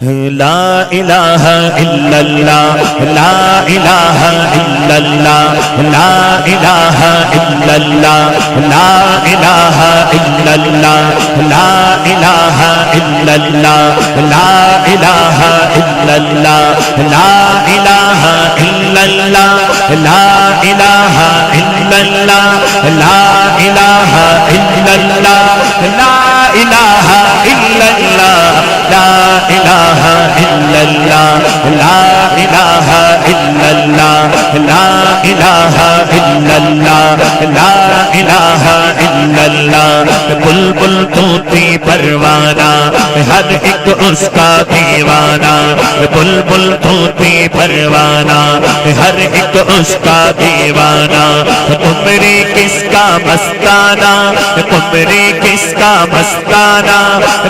لا الہ الا اللہ لا الہ الا اللہ لا الہ الا اللہ لا الہ الا اللہ لا الہ الا اللہ لا الہ الا اللہ لا الہ الا اللہ لا الہ الا اللہ لا الہ الا اللہ لا الہ الا اللہ لا الہ الا اللہ لا الہ الا اللہ لا الہ الا اللہ لا الہ الا اللہ بلبل طوطی پروانہ ہر ایک اس کا دیوانہ بلبل طوطی پروانہ ہر ایک اس کا دیوانہ تمری کس کا مستانہ تمری کس کا مستانہ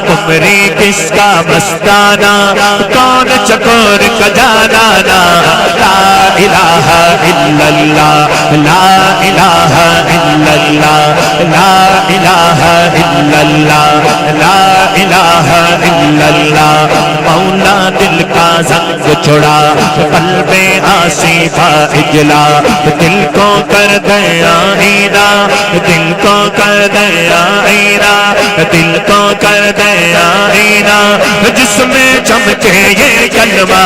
تمری کس کا مستانہ کون چکور کا جانانا لا الہ الا اللہ لا الہ الا اللہ لا الہ الا اللہ لا الہ الا اللہ مولا دل کا زنگ چھڑا قلب آصفہ اجلا دل کو کر دیا آئینہ دل کو کر دیا آئینہ دل کو کر دیا آئینہ جس میں چمکے یہ کلمہ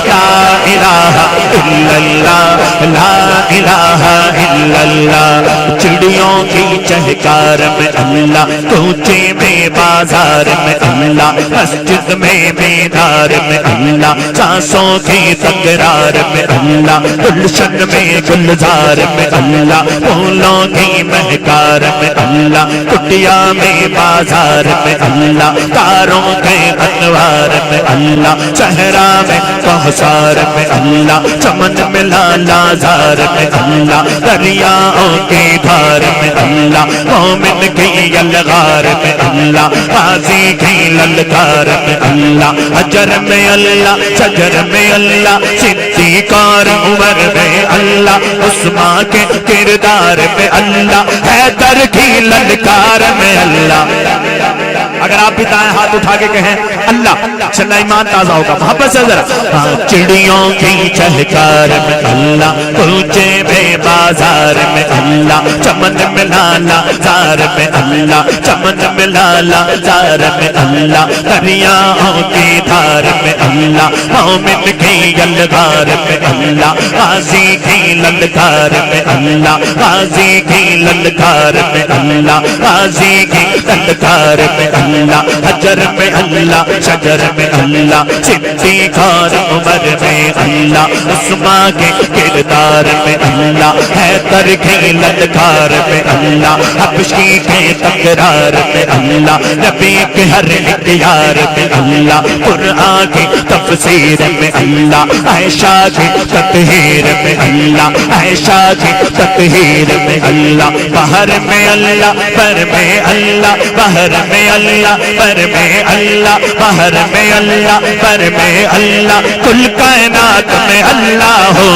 لا الہ الا اللہ لا الہ الا اللہ چڑیوں کی چہکار میں اللہ کوچے میں بازار میں اللہ مسجد میں بیدار میں اللہ سانسوں کی تکرار میں اللہ گلشن میں گلزار میں اللہ پھولوں کی مہکار میں اللہ کٹیا میں بازار میں اللہ تاروں کے انوار میں اللہ صحرا میں کوثر میں اللہ چمن میں لالا زار میں اللہ دریاؤں کی دھار میں اللہ مومن کی یلغار میں اللہ غازی کی للکار میں اللہ حجر میں اللہ شجر میں اللہ صدیق اور عمر میں اللہ عثمان کے کردار میں اللہ حیدر کی للکار میں اللہ اگر آپ بھی دائیں ہاتھ اٹھا کے کہیں اللہ چلنا ایمان تازہ ہوگا محبت سے ذرا چڑیوں کی چہکار میں اللہ کوچے میں بازار میں اللہ چمن میں لالا زار میں اللہ چمن میں لالا زار میں اللہ دریاؤں کی دھار میں اللہ مومن کی یلغار میں اللہ غازی کی للکار میں اللہ غازی کی للکار میں اللہ غازی کی للکار میں اللہ حجر میں اللہ شجر میں اللہ صدیق اور عمر میں اللہ عثمان کے کردار میں اللہ حیدر کی للکار میں اللہ حبشی کے تکرار میں اللہ نبی کے ہر اختیار میں اللہ قرآن کی تفسیر میں اللہ عائشہ کی تطہیر میں اللہ عائشہ کی تطہیر میں اللہ بحر میں اللہ بر میں اللہ بحر میں اللہ بر میں اللہ بحر میں اللہ بر میں اللہ کل کائنات میں اللہ ہو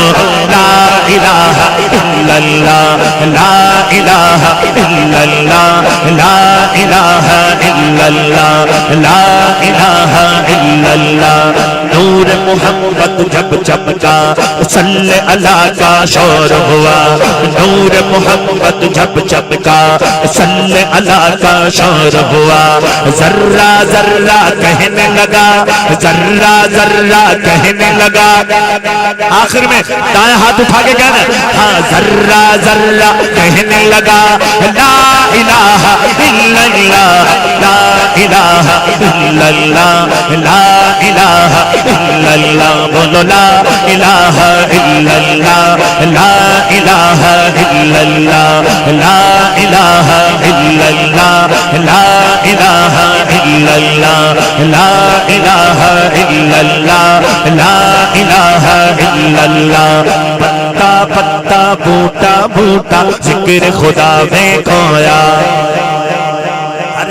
لا الہ الا اللہ لا الہ الا اللہ لا الہ الا اللہ لا الہ الا اللہ نور محمد جب چمکا صلی اللہ کا شور ہوا نور محمد جب چمکا صلی اللہ کا شور ہوا ذرہ ذرہ کہنے لگا ذرہ ذرہ کہنے لگا آخر میں دائیں ہاتھ اٹھا کے کہنا ہاں ذرہ ذرہ کہنے لگا لا الہ الا اللہ لا الہ الا اللہ لا الہ الا اللہ بولو لا الہ الا اللہ لا الہ الا اللہ لا الہ الا اللہ لا الہ الا اللہ لا الہ الا اللہ لا الہ الا اللہ پتا پتا بوٹا بوٹا ذکر خدا میں کھویا ہر